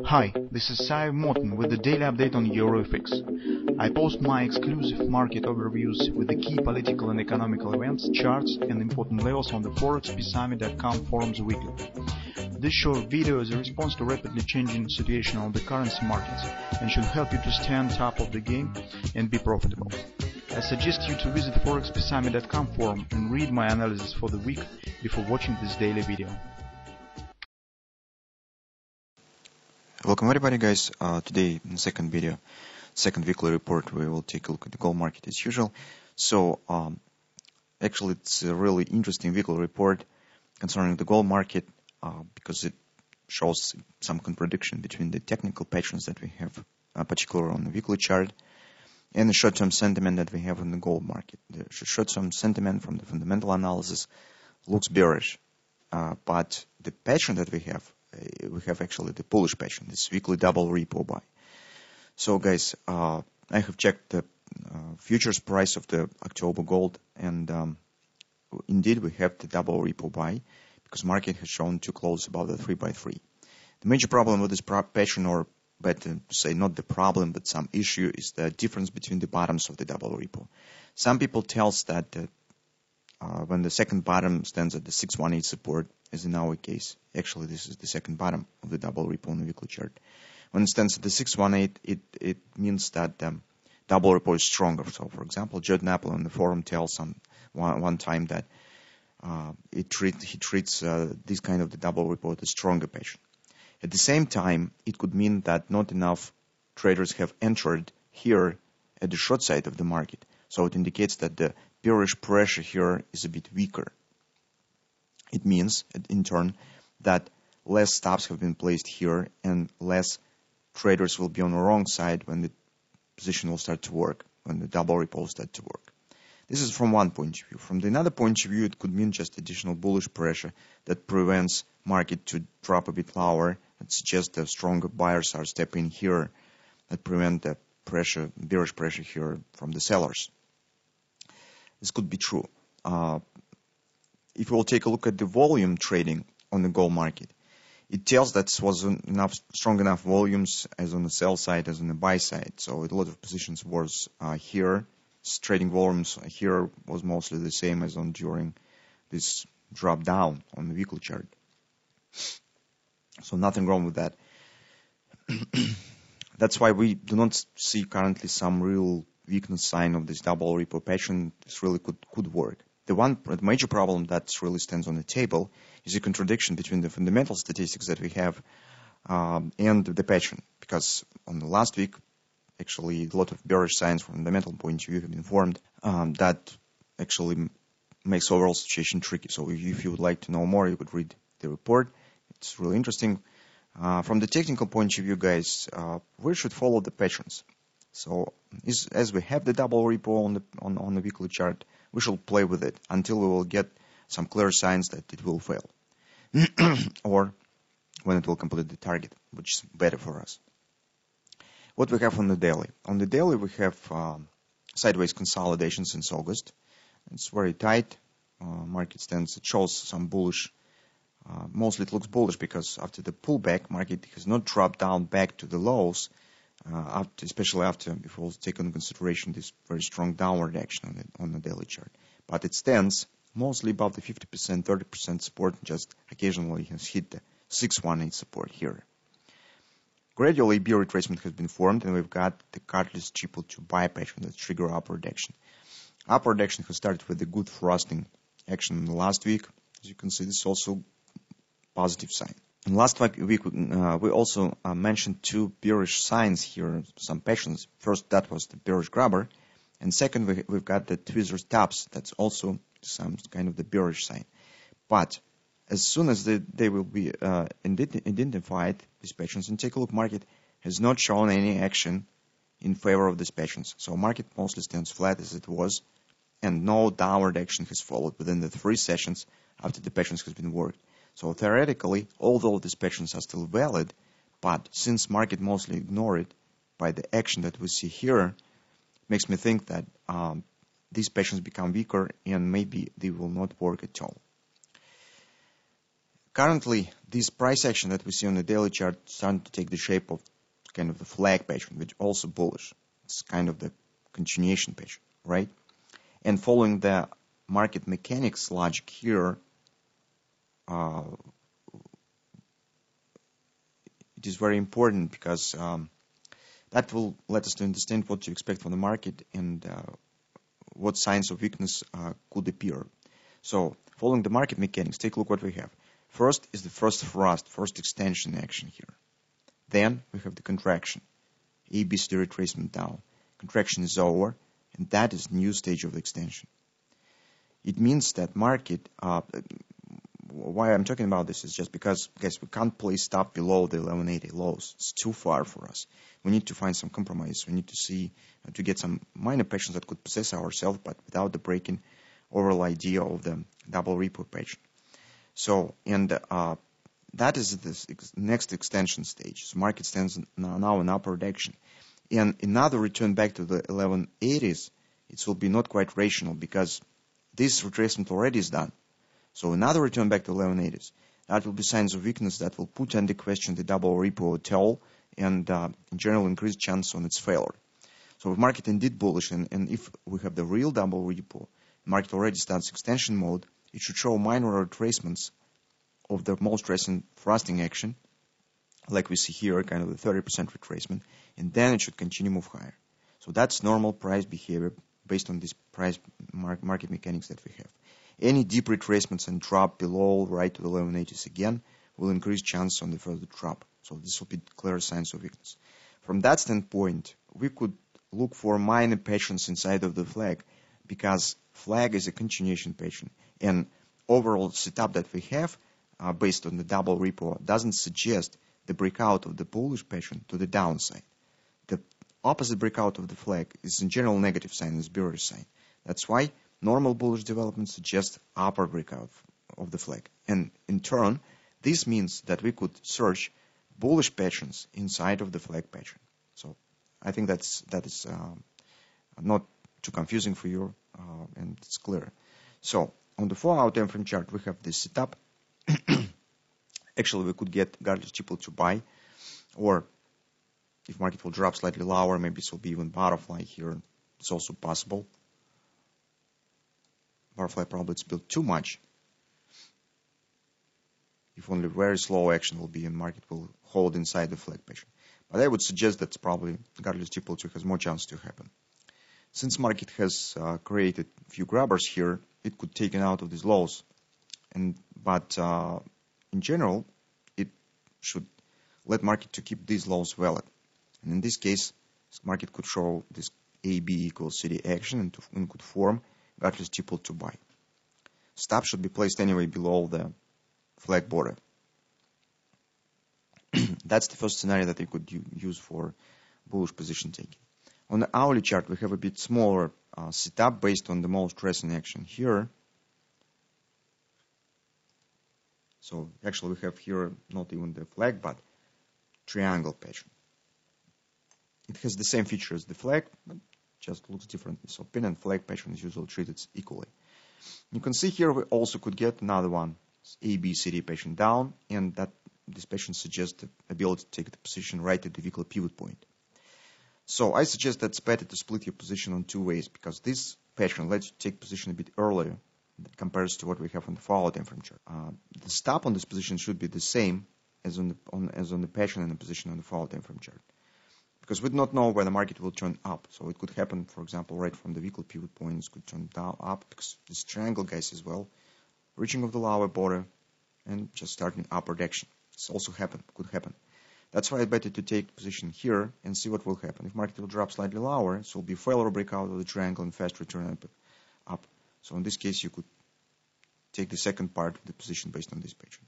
Hi, this is Sive Morten with the daily update on EuroFX. I post my exclusive market overviews with the key political and economical events, charts and important levels on the ForexPeaceArmy.com forums weekly. This short video is a response to rapidly changing situation on the currency markets and should help you to stay on top of the game and be profitable. I suggest you to visit ForexPeaceArmy.com forum and read my analysis for the week before watching this daily video. Welcome everybody guys. Today in the second video, second weekly report, we will take a look at the gold market as usual. So actually it's a really interesting weekly report concerning the gold market because it shows some contradiction between the technical patterns that we have, particularly on the weekly chart, and the short-term sentiment that we have in the gold market. The short-term sentiment from the fundamental analysis looks bearish, but the pattern that we have actually the bullish pattern, this weekly double repo buy. So guys, I have checked the futures price of the October gold, and indeed we have the double repo buy because market has shown to close above the 3x3. The major problem with this pattern, or better to say not the problem but some issue, is the difference between the bottoms of the double repo. Some people tells that when the second bottom stands at the 618 support, as in our case, actually this is the second bottom of the double repo on the weekly chart. When it stands at the 618, it means that double repo is stronger. So, for example, Jordan Apple on the forum tells one time that he treats this kind of the double repo as a stronger pattern. At the same time, it could mean that not enough traders have entered here at the short side of the market. So it indicates that the bearish pressure here is a bit weaker. It means, in turn, that less stops have been placed here and less traders will be on the wrong side when the position will start to work, when the double repo will start to work. This is from one point of view. From the another point of view, it could mean just additional bullish pressure that prevents market to drop a bit lower. It suggests that stronger buyers are stepping here that prevent the pressure, bearish pressure here from the sellers. This could be true. If we'll take a look at the volume trading on the gold market, it tells that it was strong enough volumes as on the sell side as on the buy side. So a lot of positions was here. Trading volumes here was mostly the same as on during this drop down on the weekly chart. So nothing wrong with that. That's why we do not see currently some real weakness sign of this double repo pattern. This really could work. The major problem that really stands on the table is a contradiction between the fundamental statistics that we have and the pattern. Because on the last week, actually a lot of bearish signs from a fundamental point of view have been formed that actually makes overall situation tricky. So if you would like to know more, you could read the report. It's really interesting. From the technical point of view, guys, we should follow the patterns. So as we have the double repo on the weekly chart, we should play with it until we will get some clear signs that it will fail, or when it will complete the target, which is better for us. What we have on the daily? On the daily, we have sideways consolidation since August. It's very tight. Market stands. It shows some bullish. Mostly it looks bullish because after the pullback, market has not dropped down back to the lows. Especially after, if we'll take into consideration this very strong downward action on the daily chart. But it stands mostly above the 50%, 30% support, just occasionally has hit the 618 support here. Gradually, B retracement has been formed, and we've got the catalyst triple-2 buy pattern that trigger upward action. Upward action has started with a good thrusting action in the last week. As you can see, this is also positive sign. And last week we also mentioned two bearish signs here, some patterns. First, that was the bearish grabber, and second, we've got the tweezers tops. That's also some kind of the bearish sign. But as soon as they will be identified, these patterns, and take a look, market has not shown any action in favor of these patterns. So market mostly stands flat as it was, and no downward action has followed within the 3 sessions after the patterns has been worked. So theoretically, although these patterns are still valid, but since market mostly ignore it by the action that we see here, makes me think that these patterns become weaker and maybe they will not work at all. Currently, this price action that we see on the daily chart is starting to take the shape of kind of the flag pattern, which also bullish. It's kind of the continuation pattern, right? And following the market mechanics logic here, it is very important because that will let us to understand what to expect from the market and what signs of weakness could appear. So, following the market mechanics, take a look what we have. First is the first thrust, first extension action here. Then we have the contraction, ABC retracement down. Contraction is over, and that is new stage of the extension. It means that market, why I'm talking about this is just because, guys, we can't place stop below the 1180 lows. It's too far for us. We need to find some compromise. We need to see, to get some minor patterns that could possess ourselves, but without the breaking overall idea of the double repo pattern. So, and that is the next extension stage. So market stands now in upward action. And another return back to the 1180s, it will be not quite rational because this retracement already is done. So another return back to 1180s, that will be signs of weakness that will put under question the double repo tail and in general increase chance on its failure. So if market indeed bullish and if we have the real double repo, market already starts extension mode, it should show minor retracements of the most recent thrusting action, like we see here, kind of the 30% retracement, and then it should continue move higher. So that's normal price behavior based on this price market mechanics that we have. Any deep retracements and drop below right to the 1180s again will increase chance on the further drop. So this will be clear signs of weakness. From that standpoint, we could look for minor patterns inside of the flag because flag is a continuation pattern, and overall setup that we have based on the double repo doesn't suggest the breakout of the bullish pattern to the downside. The opposite breakout of the flag is in general negative sign, is bearish sign. That's why normal bullish development suggests upper breakout of the flag. And in turn, this means that we could search bullish patterns inside of the flag pattern. So I think that is not too confusing for you, and it's clear. So on the 4-hour time frame chart, we have this setup. Actually, we could get regardless triple to buy, or if market will drop slightly lower, maybe it will be even butterfly here. It's also possible. Butterfly probably it's built too much. If only very slow action will be and market will hold inside the flag pattern. But I would suggest that probably regardless triple 2 has more chance to happen. Since market has created a few grabbers here, it could take it out of these lows. But in general, it should let market to keep these lows valid. And in this case, market could show this AB equals CD action and could form regardless triple to buy. Stop should be placed anyway below the flag border. That's the first scenario that you could use for bullish position taking. On the hourly chart, we have a bit smaller setup based on the most recent action here. So actually we have here not even the flag, but triangle pattern. It has the same feature as the flag, but just looks differently. So pin and flag pattern is usually treated equally. You can see here we also could get another one, ABCD pattern down, and that this pattern suggests the ability to take the position right at the weekly pivot point. So I suggest that it's better to split your position on two ways, because this pattern lets you take position a bit earlier compared to what we have on the 4-hour time frame chart. The stop on this position should be the same as on the pattern and the position on the 4-hour time frame chart, because we do not know where the market will turn up. So it could happen, for example, right from the weekly pivot points, could turn down up, because this triangle, guys, as well, reaching of the lower border and just starting upward action. This also could happen. That's why it's better to take position here and see what will happen. If market will drop slightly lower, it will be failure breakout of the triangle and fast return up. So in this case, you could take the second part of the position based on this pattern.